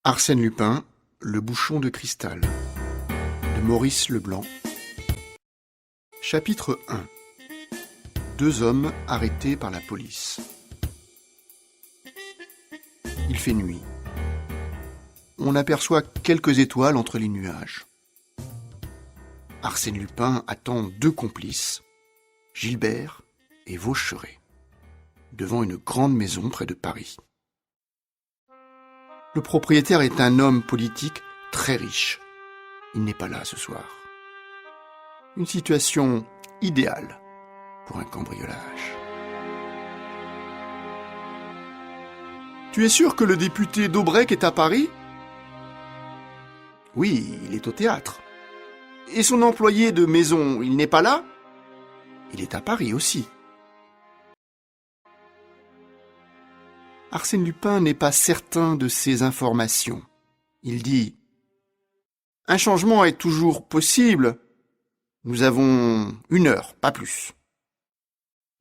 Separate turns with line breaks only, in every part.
Arsène Lupin, le bouchon de cristal, de Maurice Leblanc. Chapitre 1. 2 hommes arrêtés par la police. Il fait nuit. On aperçoit quelques étoiles entre les nuages. Arsène Lupin attend 2 complices, Gilbert et Vaucheray, devant une grande maison près de Paris. Le propriétaire est un homme politique très riche. Il n'est pas là ce soir. Une situation idéale pour un cambriolage. Tu es sûr que le député Daubrec est à Paris ? Oui, il est au théâtre. Et son employé de maison, il n'est pas là ? Il est à Paris aussi. Arsène Lupin n'est pas certain de ces informations. Il dit « Un changement est toujours possible. Nous avons 1 heure, pas plus. »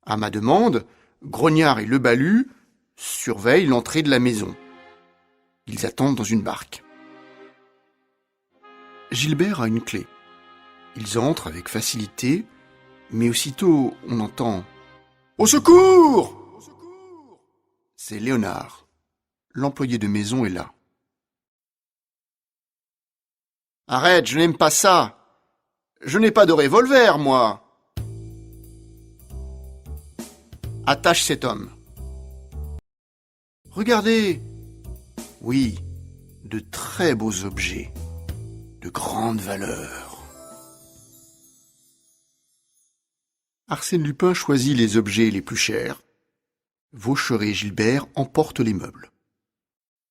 À ma demande, Grognard et Lebalu surveillent l'entrée de la maison. Ils attendent dans une barque. Gilbert a une clé. Ils entrent avec facilité, mais aussitôt on entend « Au secours !» C'est Léonard. L'employé de maison est là. « Arrête, je n'aime pas ça. Je n'ai pas de revolver, moi. » « Attache cet homme. »« Regardez. » »« Oui, de très beaux objets, de grande valeur. » Arsène Lupin choisit les objets les plus chers. Vaucheray et Gilbert emportent les meubles.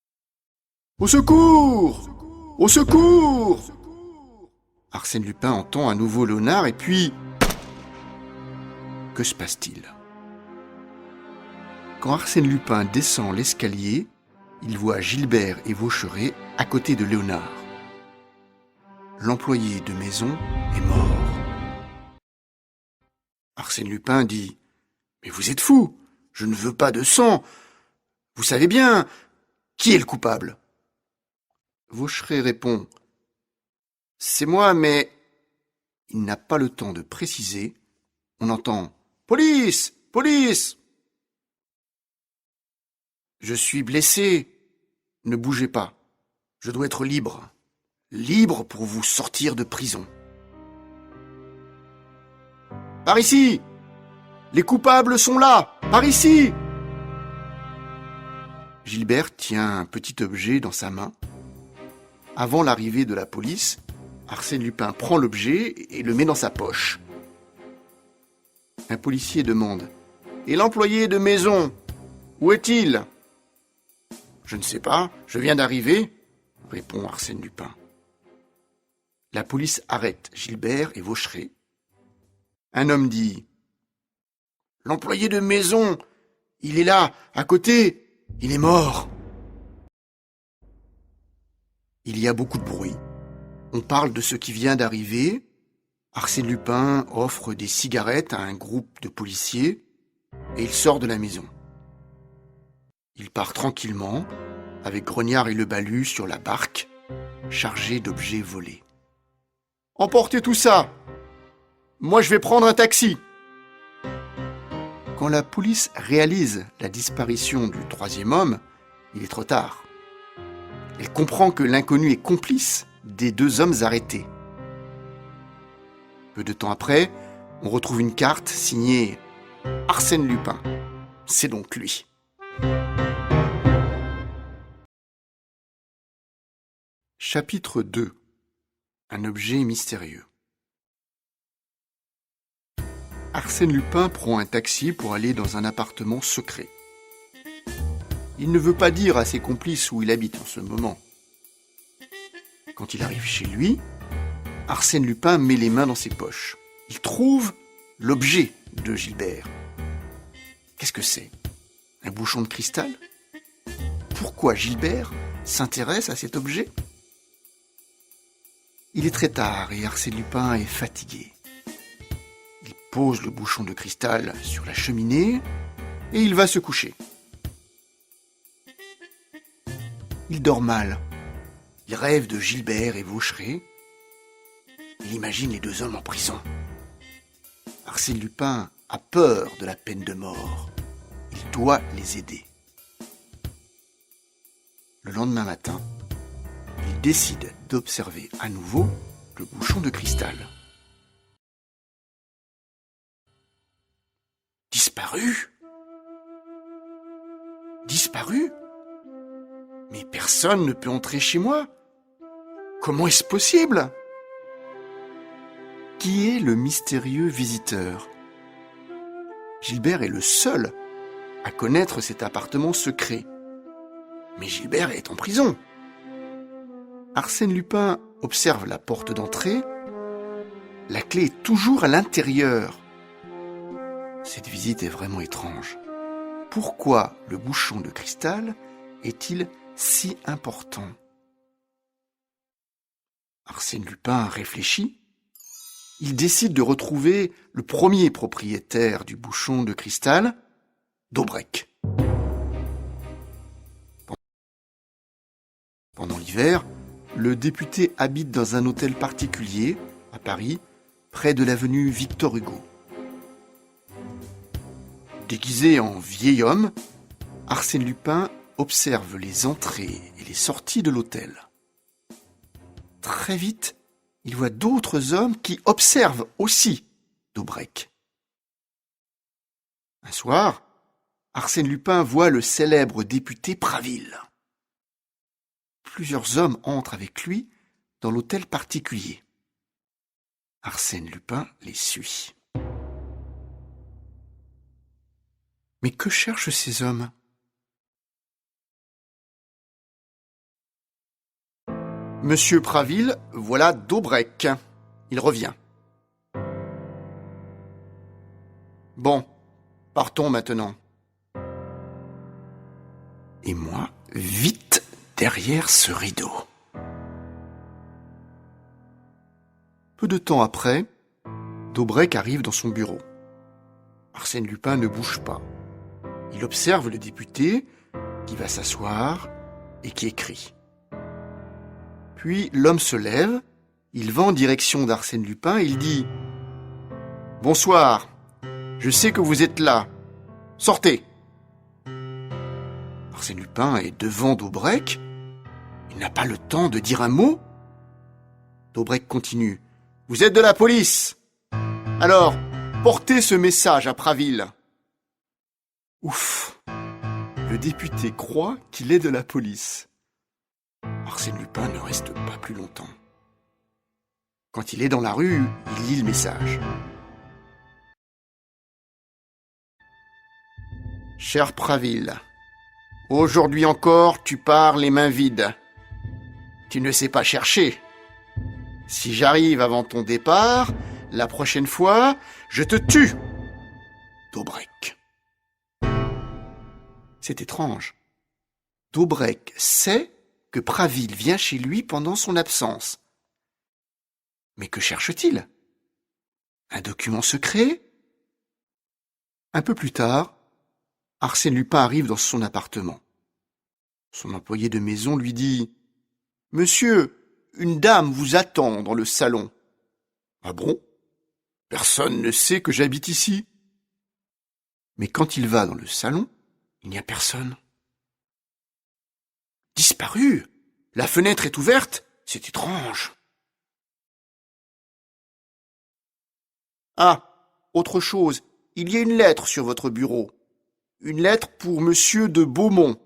« Au secours ! Au secours !» Arsène Lupin entend à nouveau Léonard et puis... Que se passe-t-il ? Quand Arsène Lupin descend l'escalier, il voit Gilbert et Vaucheray à côté de Léonard. L'employé de maison est mort. Arsène Lupin dit « Mais vous êtes fou ! Je ne veux pas de sang. Vous savez bien, qui est le coupable ? » Vaucheray répond « C'est moi, mais... » Il n'a pas le temps de préciser. On entend « Police ! Police !» « Je suis blessé. Ne bougez pas. Je dois être libre. Libre pour vous sortir de prison. »« Par ici ! Les coupables sont là ! Par ici !» Gilbert tient un petit objet dans sa main. Avant l'arrivée de la police, Arsène Lupin prend l'objet et le met dans sa poche. Un policier demande « Et l'employé de maison, où est-il ?»« Je ne sais pas, je viens d'arriver, » répond Arsène Lupin. La police arrête Gilbert et Vaucheray. Un homme dit « L'employé de maison, il est là, à côté, il est mort. » Il y a beaucoup de bruit. On parle de ce qui vient d'arriver. Arsène Lupin offre des cigarettes à un groupe de policiers et il sort de la maison. Il part tranquillement, avec Grognard et Lebalu sur la barque, chargée d'objets volés. « Emportez tout ça. Moi, je vais prendre un taxi. » Quand la police réalise la disparition du 3e homme, il est trop tard. Elle comprend que l'inconnu est complice des 2 hommes arrêtés. Peu de temps après, on retrouve une carte signée Arsène Lupin. C'est donc lui. Chapitre 2. Un objet mystérieux. Arsène Lupin prend un taxi pour aller dans un appartement secret. Il ne veut pas dire à ses complices où il habite en ce moment. Quand il arrive chez lui, Arsène Lupin met les mains dans ses poches. Il trouve l'objet de Gilbert. Qu'est-ce que c'est ? Un bouchon de cristal ? Pourquoi Gilbert s'intéresse à cet objet ? Il est très tard et Arsène Lupin est fatigué. Il pose le bouchon de cristal sur la cheminée et il va se coucher. Il dort mal Il rêve de Gilbert et Vaucheray. Il imagine les deux hommes en prison. Arsène Lupin a peur de la peine de mort. Il doit les aider. Le lendemain matin, il décide d'observer à nouveau le bouchon de cristal. Disparu ? Disparu ? Mais personne ne peut entrer chez moi. Comment est-ce possible ? Qui est le mystérieux visiteur ? Gilbert est le seul à connaître cet appartement secret. Mais Gilbert est en prison. Arsène Lupin observe la porte d'entrée. La clé est toujours à l'intérieur. Cette visite est vraiment étrange. Pourquoi le bouchon de cristal est-il si important ? Arsène Lupin réfléchit. Il décide de retrouver le premier propriétaire du bouchon de cristal, Daubrec. Pendant l'hiver, le député habite dans un hôtel particulier, à Paris, près de l'avenue Victor Hugo. Déguisé en vieil homme, Arsène Lupin observe les entrées et les sorties de l'hôtel. Très vite, il voit d'autres hommes qui observent aussi Daubrec. Un soir, Arsène Lupin voit le célèbre député Praville. Plusieurs hommes entrent avec lui dans l'hôtel particulier. Arsène Lupin les suit. Mais que cherchent ces hommes ? Monsieur Praville, voilà Daubrec. Il revient. Bon, partons maintenant. Et moi, vite derrière ce rideau. Peu de temps après, Daubrec arrive dans son bureau. Arsène Lupin ne bouge pas. Il observe le député qui va s'asseoir et qui écrit. Puis l'homme se lève, il va en direction d'Arsène Lupin et il dit « Bonsoir, je sais que vous êtes là. Sortez !» Arsène Lupin est devant Daubrec. Il n'a pas le temps de dire un mot. Daubrec continue. « Vous êtes de la police. Alors, portez ce message à Praville. » Ouf, le député croit qu'il est de la police. Arsène Lupin ne reste pas plus longtemps. Quand il est dans la rue, il lit le message. Cher Praville, aujourd'hui encore, tu pars les mains vides. Tu ne sais pas chercher. Si j'arrive avant ton départ, la prochaine fois, je te tue. Daubrec. C'est étrange. Daubrec sait que Praville vient chez lui pendant son absence. Mais que cherche-t-il ? Un document secret ? Un peu plus tard, Arsène Lupin arrive dans son appartement. Son employé de maison lui dit « Monsieur, une dame vous attend dans le salon. »« Ah bon ? Personne ne sait que j'habite ici. » Mais quand il va dans le salon, il n'y a personne. Disparu ? La fenêtre est ouverte ? C'est étrange. Ah, autre chose, il y a une lettre sur votre bureau. Une lettre pour Monsieur de Beaumont.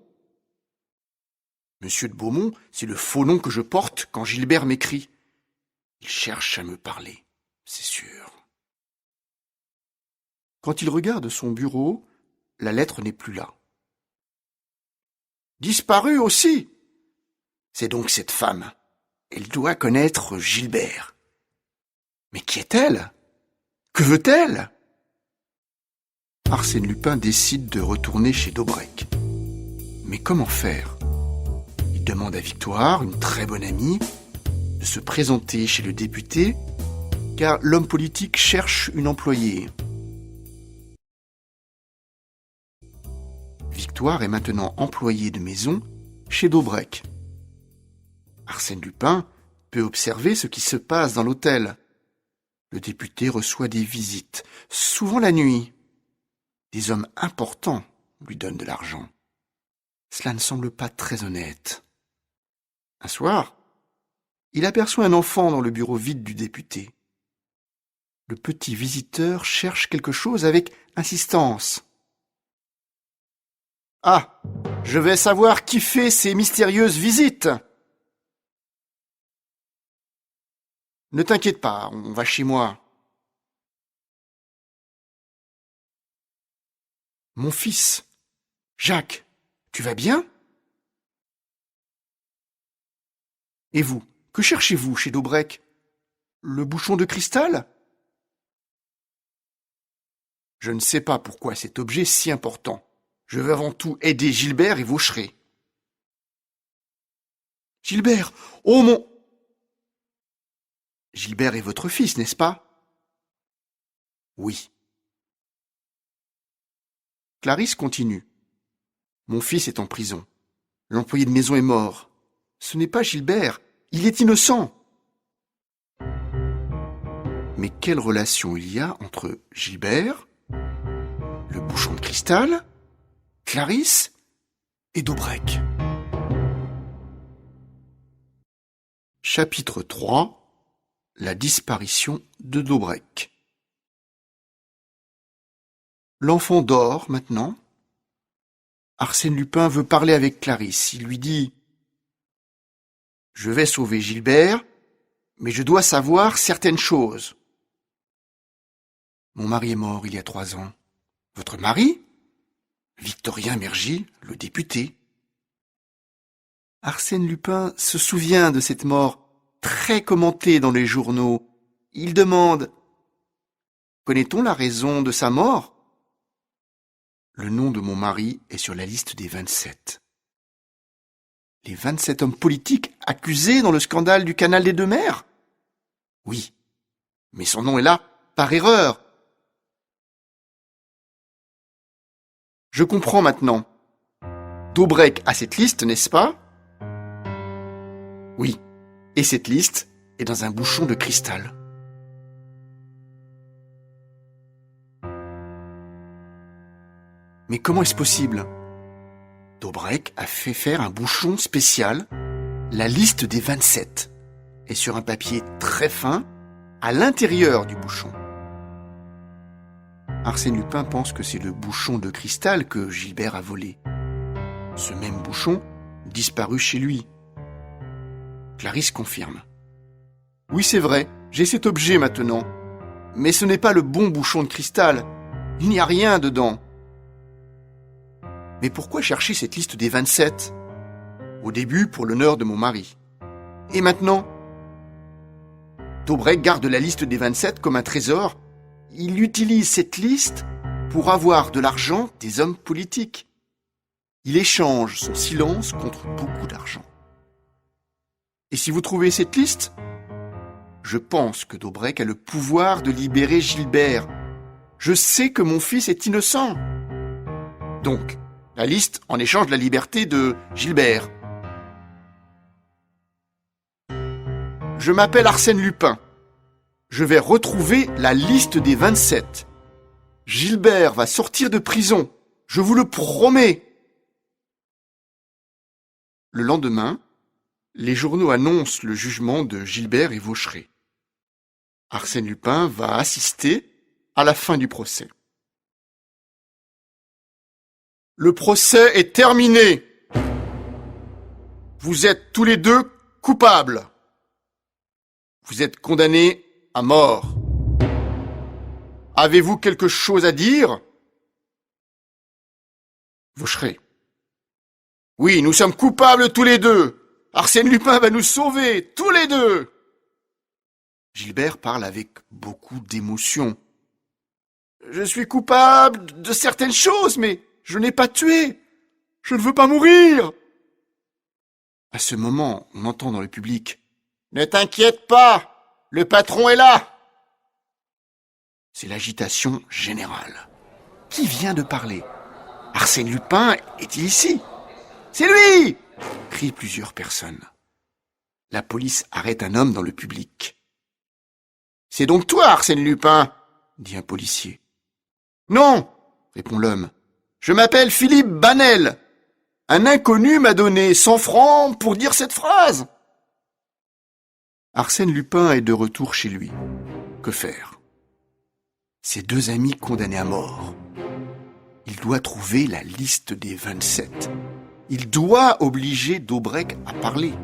Monsieur de Beaumont, c'est le faux nom que je porte quand Gilbert m'écrit. Il cherche à me parler, c'est sûr. Quand il regarde son bureau, la lettre n'est plus là. Disparue aussi. C'est donc cette femme. Elle doit connaître Gilbert. Mais qui est-elle ? Que veut-elle ? Arsène Lupin décide de retourner chez Daubrec. Mais comment faire ? Il demande à Victoire, une très bonne amie, de se présenter chez le député, car l'homme politique cherche une employée. Victoire est maintenant employée de maison chez Daubrec. Arsène Lupin peut observer ce qui se passe dans l'hôtel. Le député reçoit des visites, souvent la nuit. Des hommes importants lui donnent de l'argent. Cela ne semble pas très honnête. Un soir, il aperçoit un enfant dans le bureau vide du député. Le petit visiteur cherche quelque chose avec insistance. « Ah, je vais savoir qui fait ces mystérieuses visites !»« Ne t'inquiète pas, on va chez moi. »« Mon fils, Jacques, tu vas bien ? Et vous, que cherchez-vous chez Daubrec ? Le bouchon de cristal ? Je ne sais pas pourquoi cet objet est si important. Je veux avant tout aider Gilbert et Vaucheray. »« Gilbert, oh mon... » »« Gilbert est votre fils, n'est-ce pas ? » ?»« Oui. » Clarisse continue. « Mon fils est en prison. L'employé de maison est mort. Ce n'est pas Gilbert, il est innocent. » Mais quelle relation il y a entre Gilbert, le bouchon de cristal, Clarisse et Daubrec ? Chapitre 3. La disparition de Daubrec. L'enfant dort maintenant. Arsène Lupin veut parler avec Clarisse. Il lui dit « Je vais sauver Gilbert, mais je dois savoir certaines choses. Mon mari est mort il y a 3 ans. Votre mari ? Victorien Mergy, le député. » Arsène Lupin se souvient de cette mort très commentée dans les journaux. Il demande « Connaît-on la raison de sa mort ? » Le nom de mon mari est sur la liste des 27. Les 27 hommes politiques accusés dans le scandale du canal des 2 mers ? Oui, mais son nom est là par erreur. Je comprends maintenant. Daubrec a cette liste, n'est-ce pas ? Oui, et cette liste est dans un bouchon de cristal. Mais comment est-ce possible ? Daubrec a fait faire un bouchon spécial, la liste des 27, et sur un papier très fin, à l'intérieur du bouchon. Arsène Lupin pense que c'est le bouchon de cristal que Gilbert a volé. Ce même bouchon disparu chez lui. Clarisse confirme. Oui, c'est vrai, j'ai cet objet maintenant. Mais ce n'est pas le bon bouchon de cristal. Il n'y a rien dedans. Mais pourquoi chercher cette liste des 27 ? Au début, pour l'honneur de mon mari. Et maintenant ? Daubrec garde la liste des 27 comme un trésor. Il utilise cette liste pour avoir de l'argent des hommes politiques. Il échange son silence contre beaucoup d'argent. Et si vous trouvez cette liste, je pense que Daubrec a le pouvoir de libérer Gilbert. Je sais que mon fils est innocent. Donc, la liste en échange de la liberté de Gilbert. Je m'appelle Arsène Lupin. Je vais retrouver la liste des 27. Gilbert va sortir de prison. Je vous le promets. Le lendemain, les journaux annoncent le jugement de Gilbert et Vaucheray. Arsène Lupin va assister à la fin du procès. Le procès est terminé. Vous êtes tous les deux coupables. Vous êtes condamnés à mort. Avez-vous quelque chose à dire ? Vaucheray. Oui, nous sommes coupables tous les deux. Arsène Lupin va nous sauver, tous les deux. Gilbert parle avec beaucoup d'émotion. Je suis coupable de certaines choses, mais je n'ai pas tué. Je ne veux pas mourir. À ce moment, on entend dans le public « Ne t'inquiète pas, le patron est là !» C'est l'agitation générale. Qui vient de parler ? Arsène Lupin est-il ici ? C'est lui ! Crient plusieurs personnes. La police arrête un homme dans le public. « C'est donc toi, Arsène Lupin ?» dit un policier. « Non !» répond l'homme. « Je m'appelle Philippe Banel. Un inconnu m'a donné 100 francs pour dire cette phrase. » Arsène Lupin est de retour chez lui. Que faire? Ses deux amis condamnés à mort. Il doit trouver la liste des 27. Il doit obliger Daubrec à parler,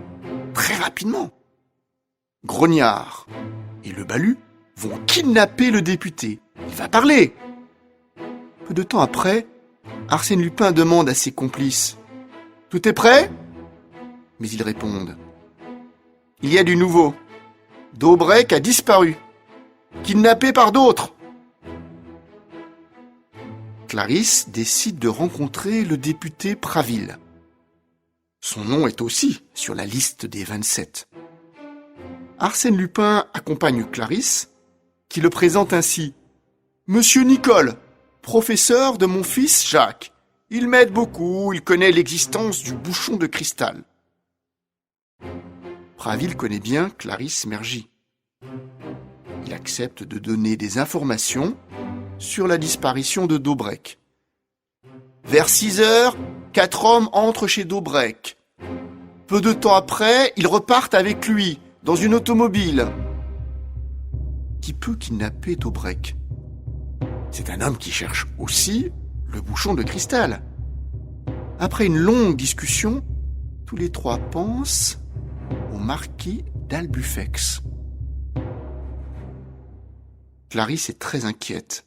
très rapidement. Grognard et le Balu vont kidnapper le député. Il va parler. Peu de temps après, Arsène Lupin demande à ses complices « Tout est prêt ?» Mais ils répondent « Il y a du nouveau. Daubrec a disparu, kidnappé par d'autres. » Clarisse décide de rencontrer le député Praville. Son nom est aussi sur la liste des 27. Arsène Lupin accompagne Clarisse, qui le présente ainsi. « Monsieur Nicole, professeur de mon fils Jacques. Il m'aide beaucoup, il connaît l'existence du bouchon de cristal. » Praville connaît bien Clarisse Mergy. Il accepte de donner des informations sur la disparition de Daubrec. Vers 6 heures, 4 hommes entrent chez Daubrec. Peu de temps après, ils repartent avec lui, dans une automobile. Qui peut kidnapper Daubrec? C'est un homme qui cherche aussi le bouchon de cristal. Après une longue discussion, tous les trois pensent au marquis d'Albufex. Clarisse est très inquiète.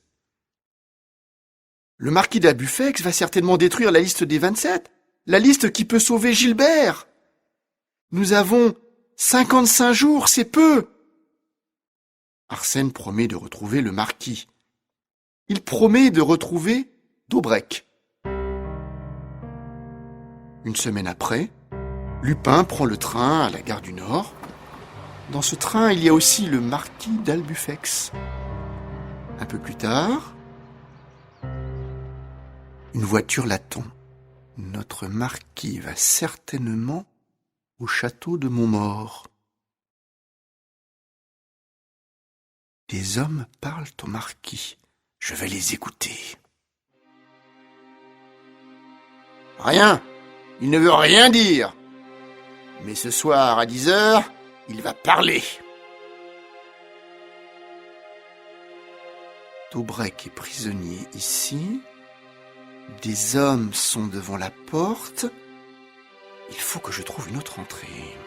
Le marquis d'Albufex va certainement détruire la liste des 27, la liste qui peut sauver Gilbert. Nous avons 55 jours, c'est peu. Arsène promet de retrouver le marquis. Il promet de retrouver Daubrec. Une semaine après, Lupin prend le train à la gare du Nord. Dans ce train, il y a aussi le marquis d'Albufex. Un peu plus tard, une voiture l'attend. Notre marquis va certainement au château de Montmaur. Des hommes parlent au marquis. Je vais les écouter. Rien. Il ne veut rien dire. Mais ce soir, à 10 heures, il va parler. Daubrec est prisonnier ici. Des hommes sont devant la porte. Il faut que je trouve une autre entrée.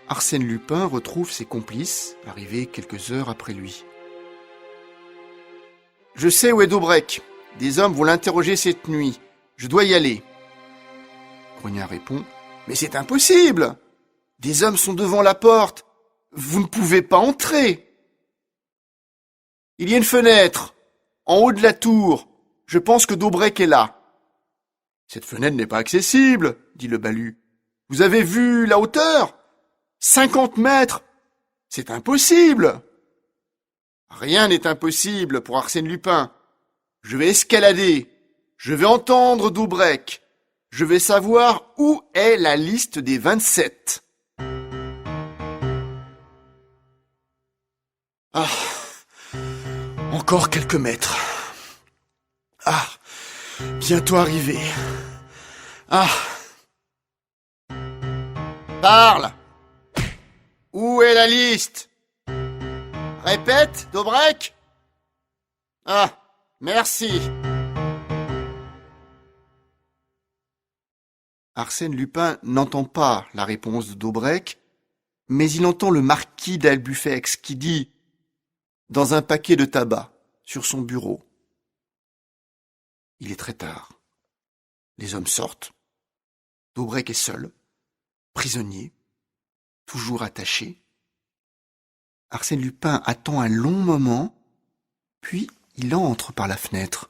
Arsène Lupin retrouve ses complices, arrivés quelques heures après lui. « Je sais où est Daubrec. Des hommes vont l'interroger cette nuit. Je dois y aller. » Grognard répond. « Mais c'est impossible. Des hommes sont devant la porte. Vous ne pouvez pas entrer. » « Il y a une fenêtre, en haut de la tour. Je pense que Daubrec est là. »« Cette fenêtre n'est pas accessible, » dit le Balu. « Vous avez vu la hauteur ? 50 mètres. C'est impossible. » « Rien n'est impossible pour Arsène Lupin. Je vais escalader. Je vais entendre Daubrec. Je vais savoir où est la liste des 27. Ah, encore quelques mètres. Ah, bientôt arrivé. Ah. Parle. Où est la liste? Répète, Daubrec. Ah, merci. Arsène Lupin n'entend pas la réponse de Daubrec, mais il entend le marquis d'Albufex qui dit, dans un paquet de tabac, sur son bureau. Il est très tard. Les hommes sortent. Daubrec est seul, prisonnier, toujours attaché. Arsène Lupin attend un long moment, puis il entre par la fenêtre.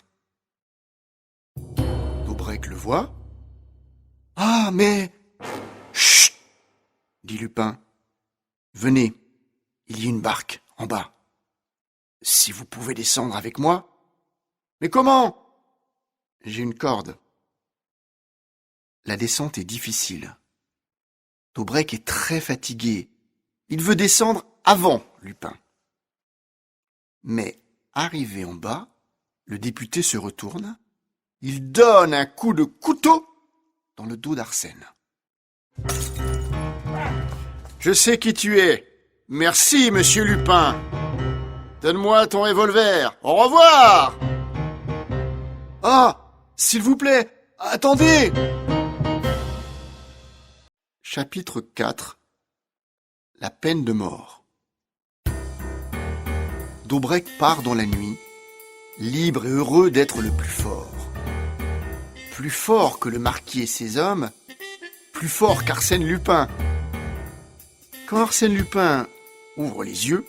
Daubrec le voit. « Ah, mais... » « Chut !» dit Lupin. « Venez, il y a une barque en bas. Si vous pouvez descendre avec moi. »« Mais comment ? » « J'ai une corde. La descente est difficile. Daubrec est très fatigué. Il veut descendre avant Lupin. Mais, arrivé en bas, le député se retourne. Il donne un coup de couteau dans le dos d'Arsène. « Je sais qui tu es. Merci, monsieur Lupin. Donne-moi ton revolver. Au revoir !»« Ah, s'il vous plaît, attendez !» Chapitre 4. La peine de mort. Daubrec part dans la nuit, libre et heureux d'être le plus fort. Plus fort que le marquis et ses hommes, plus fort qu'Arsène Lupin. Quand Arsène Lupin ouvre les yeux,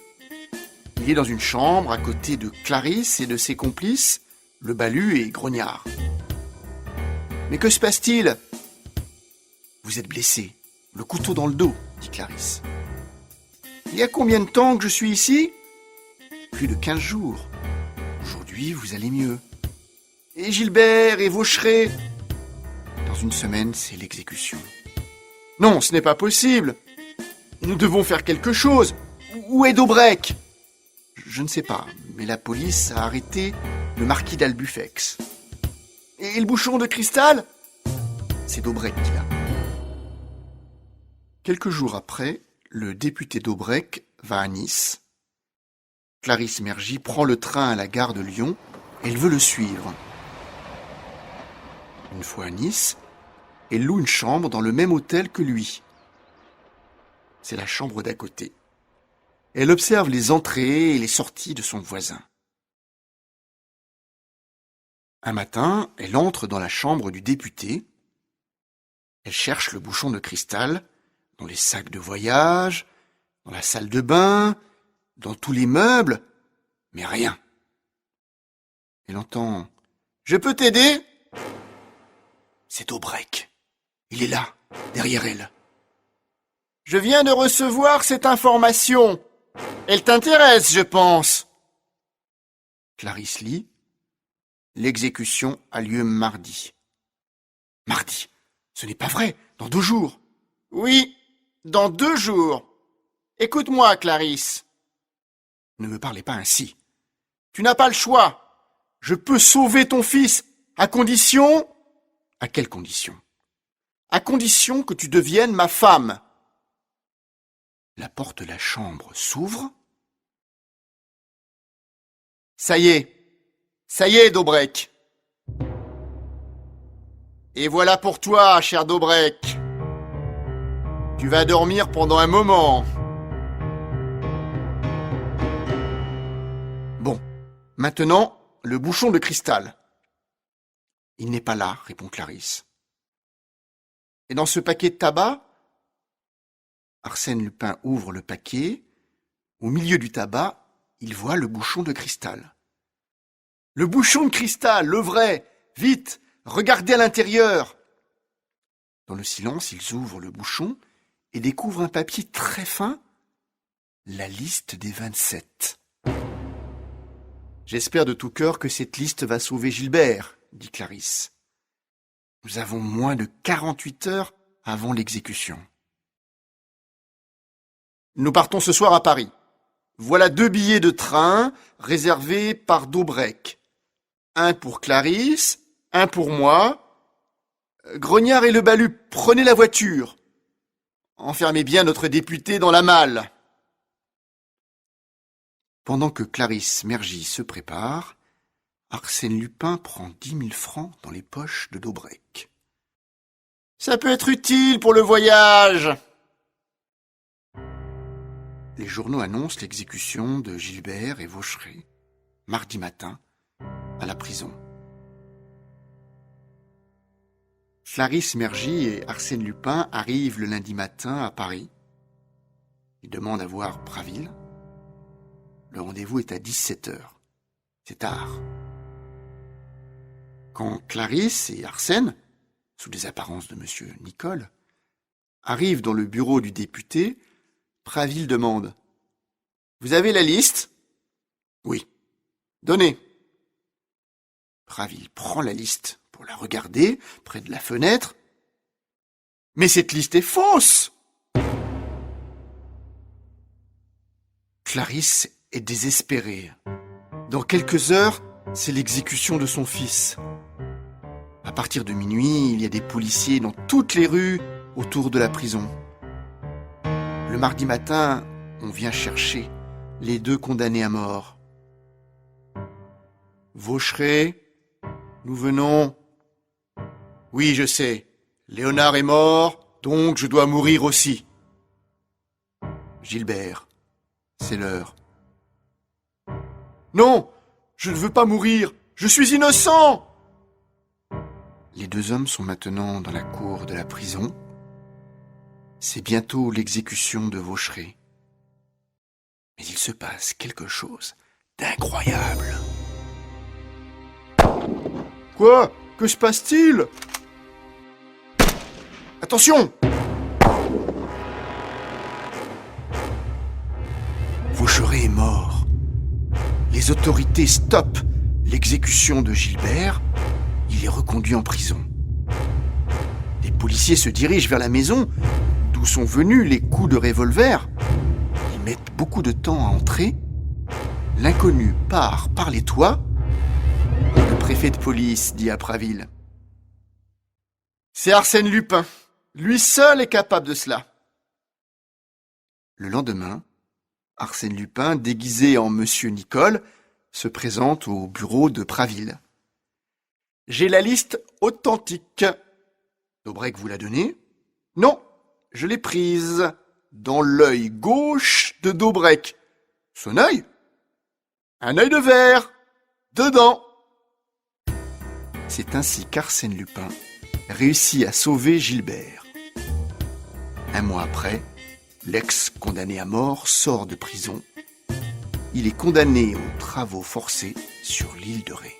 il est dans une chambre à côté de Clarisse et de ses complices, le Balu et Grognard. « Mais que se passe-t-il ?»« Vous êtes blessé, le couteau dans le dos, » dit Clarisse. « Il y a combien de temps que je suis ici ? » ?»« Plus de 15 jours. Aujourd'hui, vous allez mieux. »« Et Gilbert et Vaucheray ? » ?»« Dans une semaine, c'est l'exécution. »« Non, ce n'est pas possible. Nous devons faire quelque chose. Où est Daubrec ? » ?»« Je ne sais pas, mais la police a arrêté le marquis d'Albufex. »« Et le bouchon de cristal ? » C'est Daubrec qui l'a. Quelques jours après, le député Daubrec va à Nice. Clarisse Mergy prend le train à la gare de Lyon. Elle veut le suivre. Une fois à Nice, elle loue une chambre dans le même hôtel que lui. C'est la chambre d'à côté. Elle observe les entrées et les sorties de son voisin. Un matin, elle entre dans la chambre du député. Elle cherche le bouchon de cristal dans les sacs de voyage, dans la salle de bain, dans tous les meubles, mais rien. Elle entend « Je peux t'aider ?» C'est Daubrec. Il est là, derrière elle. « Je viens de recevoir cette information. Elle t'intéresse, je pense. » Clarisse lit. L'exécution a lieu mardi. Mardi, ce n'est pas vrai, dans 2 jours. Oui, dans 2 jours. Écoute-moi, Clarisse. Ne me parlez pas ainsi. Tu n'as pas le choix. Je peux sauver ton fils, à condition... À quelle condition ? À condition que tu deviennes ma femme. La porte de la chambre s'ouvre. Ça y est, Daubrec. Et voilà pour toi, cher Daubrec. Tu vas dormir pendant un moment. Bon, maintenant, le bouchon de cristal. Il n'est pas là, répond Clarisse. Et dans ce paquet de tabac ? Arsène Lupin ouvre le paquet. Au milieu du tabac, il voit le bouchon de cristal. Le bouchon de cristal, le vrai ! Vite, regardez à l'intérieur ! Dans le silence, ils ouvrent le bouchon et découvrent un papier très fin, la liste des 27. J'espère de tout cœur que cette liste va sauver Gilbert, dit Clarisse. Nous avons moins de 48 heures avant l'exécution. Nous partons ce soir à Paris. Voilà 2 billets de train réservés par Daubrec. Un pour Clarisse, un pour moi. Grognard et le Balu, prenez la voiture. Enfermez bien notre député dans la malle. Pendant que Clarisse Mergy se prépare, Arsène Lupin prend 10 000 francs dans les poches de Daubrec. Ça peut être utile pour le voyage. Les journaux annoncent l'exécution de Gilbert et Vaucheray, mardi matin, à la prison. Clarisse Mergy et Arsène Lupin arrivent le lundi matin à Paris. Ils demandent à voir Praville. Le rendez-vous est à 17h. C'est tard. Quand Clarisse et Arsène, sous les apparences de M. Nicole, arrivent dans le bureau du député, Praville demande « Vous avez la liste ?»« Oui. »« Donnez. » Praville prend la liste pour la regarder près de la fenêtre. Mais cette liste est fausse! Clarisse est désespérée. Dans quelques heures, c'est l'exécution de son fils. À partir de minuit, il y a des policiers dans toutes les rues autour de la prison. Le mardi matin, on vient chercher les 2 condamnés à mort. Vaucheray, nous venons. Oui, je sais. Léonard est mort, donc je dois mourir aussi. Gilbert, c'est l'heure. Non, je ne veux pas mourir. Je suis innocent. Les 2 hommes sont maintenant dans la cour de la prison. C'est bientôt l'exécution de Vaucheray. Mais il se passe quelque chose d'incroyable. Quoi? Que se passe-t-il? Attention! Vaucheray est mort. Les autorités stoppent l'exécution de Gilbert. Il est reconduit en prison. Les policiers se dirigent vers la maison d'où sont venus les coups de revolver. Ils mettent beaucoup de temps à entrer. L'inconnu part par les toits. Le préfet de police dit à Praville: c'est Arsène Lupin. Lui seul est capable de cela. Le lendemain, Arsène Lupin, déguisé en Monsieur Nicole, se présente au bureau de Praville. J'ai la liste authentique. Daubrec vous l'a donnée? Non, je l'ai prise dans l'œil gauche de Daubrec. Son œil? Un œil de verre. Dedans. C'est ainsi qu'Arsène Lupin réussit à sauver Gilbert. Un mois après, l'ex-condamné à mort sort de prison. Il est condamné aux travaux forcés sur l'île de Ré.